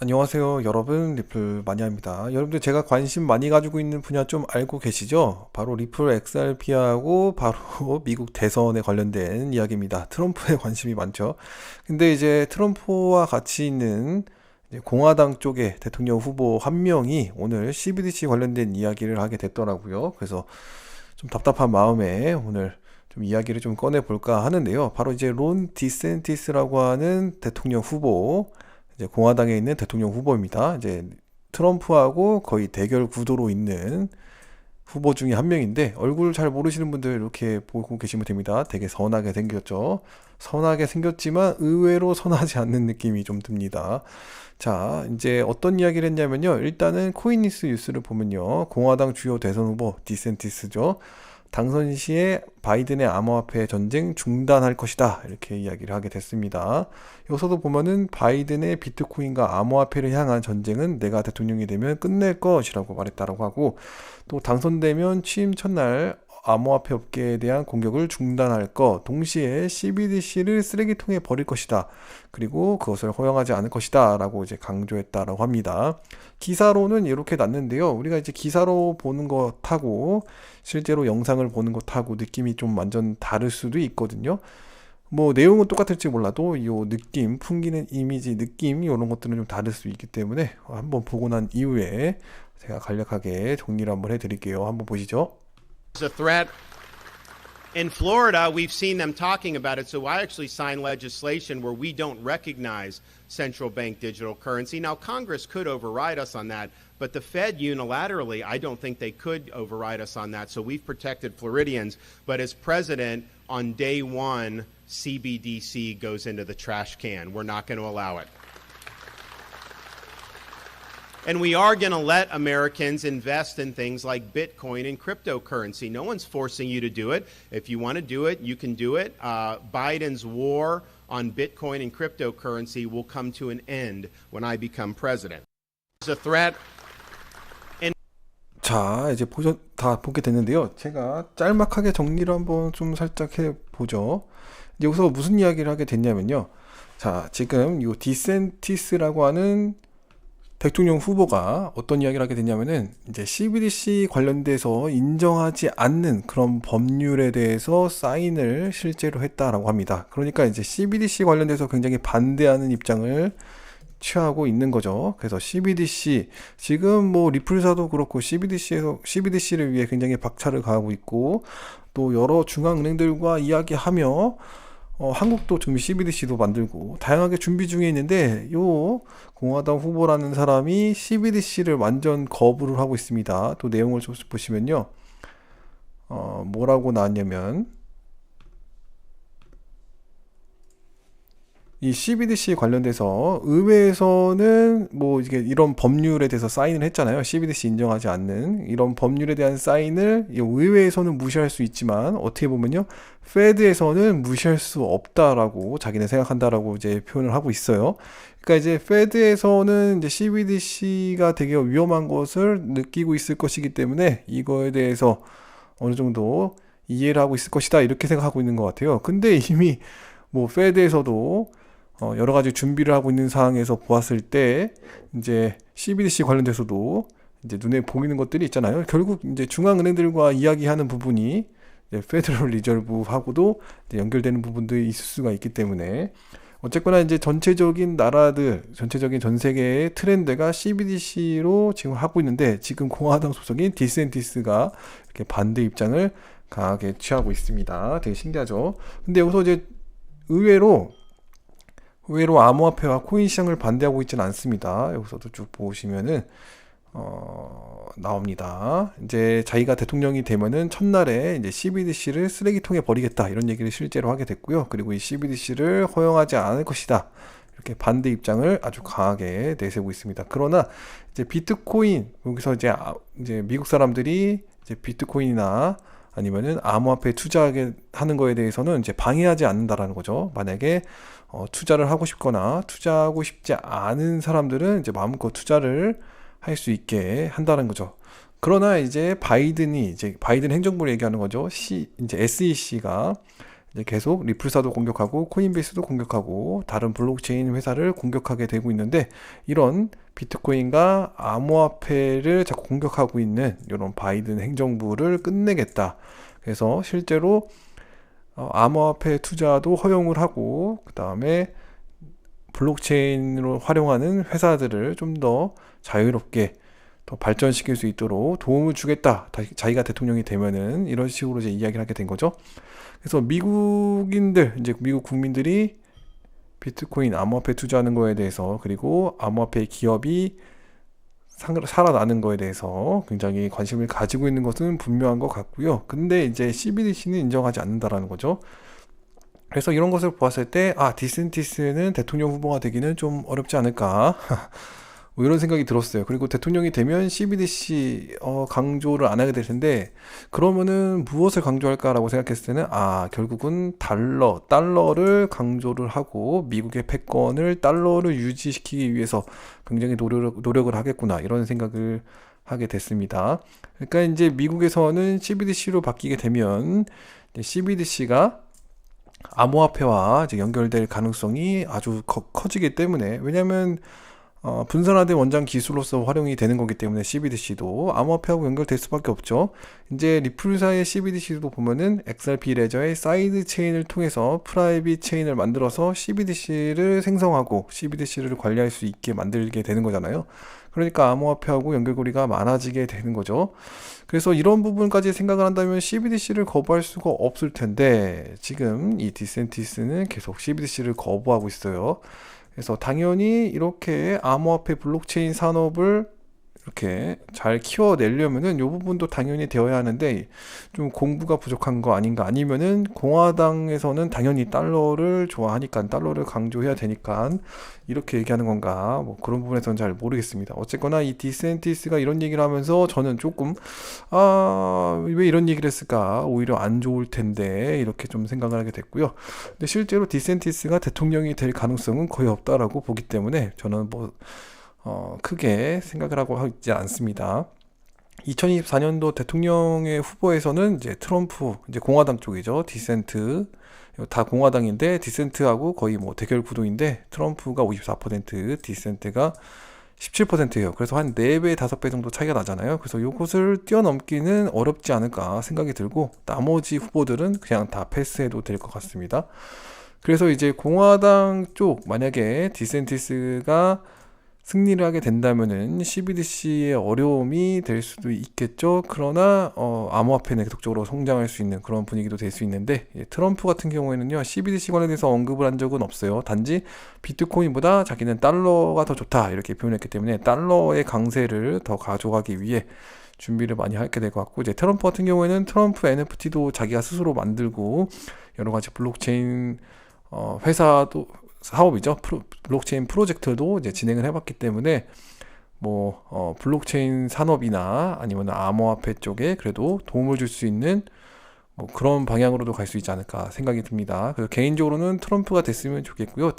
안녕하세요, 여러분. 리플 마니아입니다. 여러분들 제가 관심 많이 가지고 있는 분야 좀 알고 계시죠? 바로 리플 XRP하고 바로 미국 대선에 관련된 이야기입니다. 트럼프에 관심이 많죠. 근데 이제 트럼프와 같이 있는 이제 공화당 쪽의 대통령 후보 한 명이 오늘 CBDC 관련된 이야기를 하게 됐더라고요. 그래서 좀 답답한 마음에 오늘 좀 이야기를 좀 꺼내 볼까 하는데요. 바로 이제 론 디센티스라고 하는 대통령 후보, 이제 공화당에 있는 대통령 후보입니다. 이제 트럼프하고 거의 대결 구도로 있는 후보 중에 한 명인데, 얼굴 잘 모르시는 분들 이렇게 보고 계시면 됩니다. 되게 선하게 생겼죠. 선하게 생겼지만 의외로 선하지 않는 느낌이 좀 듭니다. 자, 이제 어떤 이야기를 했냐면요. 일단은 코인니스 뉴스를 보면요. 공화당 주요 대선 후보 디센티스죠. 당선 시에 바이든의 암호화폐 전쟁 중단할 것이다. 이렇게 이야기를 하게 됐습니다. 여기서도 보면은 바이든의 비트코인과 암호화폐를 향한 전쟁은 내가 대통령이 되면 끝낼 것이라고 말했다라고 하고, 또 당선되면 취임 첫날 암호화폐 업계에 대한 공격을 중단할 것, 동시에 CBDC를 쓰레기통에 버릴 것이다. 그리고 그것을 허용하지 않을 것이다. 라고 이제 강조했다라고 합니다. 기사로는 이렇게 났는데요. 우리가 이제 기사로 보는 것하고 실제로 영상을 보는 것하고 느낌이 좀 완전 다를 수도 있거든요. 뭐 내용은 똑같을지 몰라도 요 느낌, 풍기는 이미지, 느낌 이런 것들은 좀 다를 수 있기 때문에 한번 보고 난 이후에 제가 간략하게 정리를 한번 해드릴게요. 한번 보시죠. It's a threat. In Florida, we've seen them talking about it, so I actually signed legislation where we don't recognize central bank digital currency. Now, Congress could override us on that, but the Fed unilaterally, I don't think they could override us on that, so we've protected Floridians. But as president, on day one, CBDC goes into the trash can. We're not going to allow it. And we are going to let Americans invest in things like Bitcoin and cryptocurrency. No one's forcing you to do it. If you want to do it, you can do it. Biden's war on Bitcoin and cryptocurrency will come to an end when I become president. It's a threat. 자, 이제 다 보게 됐는데요. 제가 짤막하게 정리를 한번 좀 살짝 해보죠. 이제 여기서 무슨 이야기를 하게 됐냐면요. 자, 지금 이 디센티스라고 하는 대통령 후보가 어떤 이야기를 하게 됐냐면은 이제 CBDC 관련돼서 인정하지 않는 그런 법률에 대해서 사인을 실제로 했다라고 합니다. 그러니까 이제 CBDC 관련돼서 굉장히 반대하는 입장을 취하고 있는 거죠. 그래서 CBDC 지금 뭐 리플사도 그렇고 CBDC를 위해 굉장히 박차를 가하고 있고, 또 여러 중앙은행들과 이야기하며 한국도 지금 CBDC도 만들고 다양하게 준비 중에 있는데, 요 공화당 후보라는 사람이 CBDC를 완전 거부를 하고 있습니다. 또 내용을 좀 보시면요. 뭐라고 나왔냐면, 이 CBDC 관련돼서 의회에서는 뭐 이게 이런 법률에 대해서 사인을 했잖아요. CBDC 인정하지 않는 이런 법률에 대한 사인을 이 의회에서는 무시할 수 있지만, 어떻게 보면요, 페드에서는 무시할 수 없다라고 자기네 생각한다라고 이제 표현을 하고 있어요. 그러니까 이제 페드에서는 이제 CBDC가 되게 위험한 것을 느끼고 있을 것이기 때문에 이거에 대해서 어느 정도 이해를 하고 있을 것이다, 이렇게 생각하고 있는 것 같아요. 근데 이미 뭐 페드에서도 여러 가지 준비를 하고 있는 상황에서 보았을 때, 이제 CBDC 관련돼서도 이제 눈에 보이는 것들이 있잖아요. 결국 이제 중앙은행들과 이야기하는 부분이 이제 페더럴 리저브하고도 이제 연결되는 부분들이 있을 수가 있기 때문에, 어쨌거나 이제 전체적인 나라들, 전체적인 전 세계의 트렌드가 CBDC로 지금 하고 있는데, 지금 공화당 소속인 디센티스가 이렇게 반대 입장을 강하게 취하고 있습니다. 되게 신기하죠. 근데 여기서 이제 의외로 암호화폐와 코인 시장을 반대하고 있지는 않습니다. 여기서도 쭉 보시면은 나옵니다. 이제 자기가 대통령이 되면은 첫날에 이제 CBDC를 쓰레기통에 버리겠다, 이런 얘기를 실제로 하게 됐고요. 그리고 이 CBDC를 허용하지 않을 것이다, 이렇게 반대 입장을 아주 강하게 내세우고 있습니다. 그러나 이제 비트코인, 여기서 이제 미국 사람들이 이제 비트코인이나 아니면은 암호화폐에 투자하게 하는 거에 대해서는 이제 방해하지 않는다라는 거죠. 만약에 투자를 하고 싶거나 투자하고 싶지 않은 사람들은 이제 마음껏 투자를 할 수 있게 한다는 거죠. 그러나 이제 바이든 행정부를 얘기하는 거죠. 이제 SEC가 이제 계속 리플사도 공격하고 코인베이스도 공격하고 다른 블록체인 회사를 공격하게 되고 있는데, 이런 비트코인과 암호화폐를 자꾸 공격하고 있는 이런 바이든 행정부를 끝내겠다. 그래서 실제로 암호화폐 투자도 허용을 하고, 그 다음에 블록체인으로 활용하는 회사들을 좀 더 자유롭게 더 발전시킬 수 있도록 도움을 주겠다. 자기가 대통령이 되면은 이런 식으로 이제 이야기를 하게 된 거죠. 그래서 미국인들, 이제 미국 국민들이 비트코인 암호화폐 투자하는 거에 대해서, 그리고 암호화폐 기업이 살아나는 거에 대해서 굉장히 관심을 가지고 있는 것은 분명한 것 같고요. 근데 이제 CBDC는 인정하지 않는다라는 거죠. 그래서 이런 것을 보았을 때, 디센티스는 대통령 후보가 되기는 좀 어렵지 않을까. 뭐 이런 생각이 들었어요. 그리고 대통령이 되면 CBDC 강조를 안 하게 될 텐데, 그러면은 무엇을 강조할까라고 생각했을 때는, 결국은 달러를 강조를 하고 미국의 패권을 달러를 유지시키기 위해서 굉장히 노력을 하겠구나, 이런 생각을 하게 됐습니다. 그러니까 이제 미국에서는 CBDC로 바뀌게 되면 CBDC가 암호화폐와 이제 연결될 가능성이 아주 커지기 때문에, 왜냐하면 분산화된 원장 기술로서 활용이 되는 거기 때문에 CBDC도 암호화폐하고 연결될 수밖에 없죠. 이제 리플사의 CBDC도 보면은 XRP 레저의 사이드 체인을 통해서 프라이빗 체인을 만들어서 CBDC를 생성하고 CBDC를 관리할 수 있게 만들게 되는 거잖아요. 그러니까 암호화폐하고 연결고리가 많아지게 되는 거죠. 그래서 이런 부분까지 생각을 한다면 CBDC를 거부할 수가 없을 텐데, 지금 이 디센티스는 계속 CBDC를 거부하고 있어요. 그래서 당연히 이렇게 암호화폐 블록체인 산업을 이렇게 잘 키워내려면은 이 부분도 당연히 되어야 하는데, 좀 공부가 부족한 거 아닌가, 아니면은 공화당에서는 당연히 달러를 좋아하니까 달러를 강조해야 되니까 이렇게 얘기하는 건가, 뭐 그런 부분에서는 잘 모르겠습니다. 어쨌거나 이 디센티스가 이런 얘기를 하면서 저는 조금 왜 이런 얘기를 했을까, 오히려 안 좋을 텐데, 이렇게 좀 생각을 하게 됐고요. 근데 실제로 디센티스가 대통령이 될 가능성은 거의 없다라고 보기 때문에 저는 크게 생각을 하고 있지 않습니다. 2024년도 대통령의 후보에서는 이제 트럼프, 이제 공화당 쪽이죠. 디센트, 다 공화당인데 디센트하고 거의 뭐 대결 구도인데, 트럼프가 54%, 디센트가 17%예요. 그래서 한 4배, 5배 정도 차이가 나잖아요. 그래서 요것을 뛰어넘기는 어렵지 않을까 생각이 들고, 나머지 후보들은 그냥 다 패스해도 될 것 같습니다. 그래서 이제 공화당 쪽, 만약에 디센티스가 승리를 하게 된다면은 CBDC의 어려움이 될 수도 있겠죠. 그러나 암호화폐는 계속적으로 성장할 수 있는 그런 분위기도 될 수 있는데, 트럼프 같은 경우에는요, CBDC 관련해서 언급을 한 적은 없어요. 단지 비트코인보다 자기는 달러가 더 좋다, 이렇게 표현했기 때문에 달러의 강세를 더 가져가기 위해 준비를 많이 하게 될 것 같고, 이제 트럼프 같은 경우에는 트럼프 NFT도 자기가 스스로 만들고 여러 가지 블록체인 회사도, 사업이죠. 블록체인 프로젝트도 이제 진행을 해봤기 때문에, 블록체인 산업이나 아니면 암호화폐 쪽에 그래도 도움을 줄 수 있는 그런 방향으로도 갈 수 있지 않을까 생각이 듭니다. 그래서 개인적으로는 트럼프가 됐으면 좋겠고요.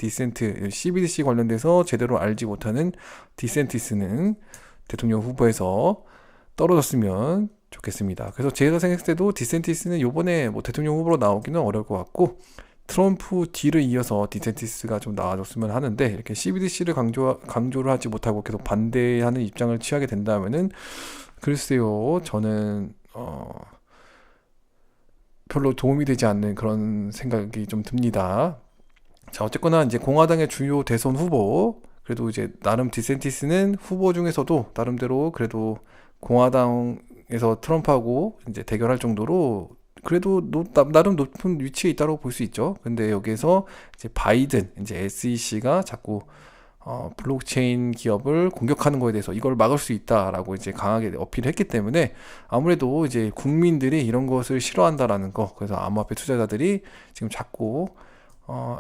CBDC 관련돼서 제대로 알지 못하는 디센티스는 대통령 후보에서 떨어졌으면 좋겠습니다. 그래서 제가 생각했을 때도 디센티스는 이번에 대통령 후보로 나오기는 어려울 것 같고, 트럼프 뒤를 이어서 디센티스가 좀 나와줬으면 하는데, 이렇게 CBDC를 강조를 하지 못하고 계속 반대하는 입장을 취하게 된다면은, 글쎄요, 저는 별로 도움이 되지 않는 그런 생각이 좀 듭니다. 자, 어쨌거나 이제 공화당의 주요 대선 후보, 그래도 이제 나름 디센티스는 후보 중에서도 나름대로 그래도 공화당에서 트럼프하고 이제 대결할 정도로 그래도 나름 높은 위치에 있다고 볼 수 있죠. 근데 여기에서 이제 바이든, 이제 SEC가 자꾸 블록체인 기업을 공격하는 거에 대해서 이걸 막을 수 있다라고 이제 강하게 어필했기 때문에, 아무래도 이제 국민들이 이런 것을 싫어한다라는 거, 그래서 암호화폐 투자자들이 지금 자꾸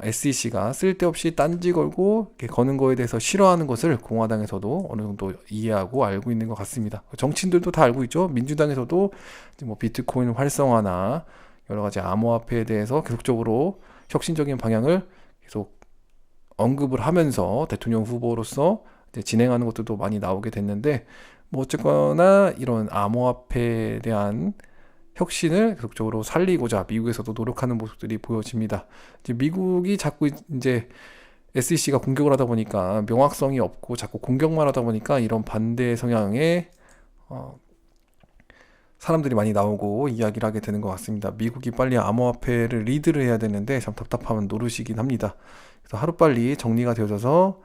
SEC가 쓸데없이 딴지 걸고 이렇게 거는 거에 대해서 싫어하는 것을 공화당에서도 어느 정도 이해하고 알고 있는 것 같습니다. 정치인들도 다 알고 있죠. 민주당에서도 비트코인 활성화나 여러 가지 암호화폐에 대해서 계속적으로 혁신적인 방향을 계속 언급을 하면서 대통령 후보로서 이제 진행하는 것들도 많이 나오게 됐는데, 어쨌거나 이런 암호화폐에 대한 혁신을 계속적으로 살리고자 미국에서도 노력하는 모습들이 보여집니다. 이제 미국이 자꾸 이제 SEC가 공격을 하다 보니까 명확성이 없고 자꾸 공격만 하다 보니까 이런 반대 성향의 사람들이 많이 나오고 이야기를 하게 되는 것 같습니다. 미국이 빨리 암호화폐를 리드를 해야 되는데 참 답답하면 노릇이긴 합니다. 그래서 하루빨리 정리가 되어져서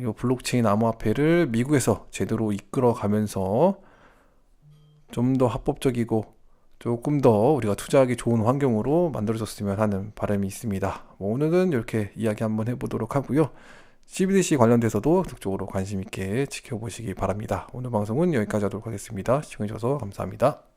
이 블록체인 암호화폐를 미국에서 제대로 이끌어 가면서 좀 더 합법적이고 조금 더 우리가 투자하기 좋은 환경으로 만들어졌으면 하는 바람이 있습니다. 오늘은 이렇게 이야기 한번 해보도록 하고요. CBDC 관련돼서도 적극적으로 관심 있게 지켜보시기 바랍니다. 오늘 방송은 여기까지 하도록 하겠습니다. 시청해주셔서 감사합니다.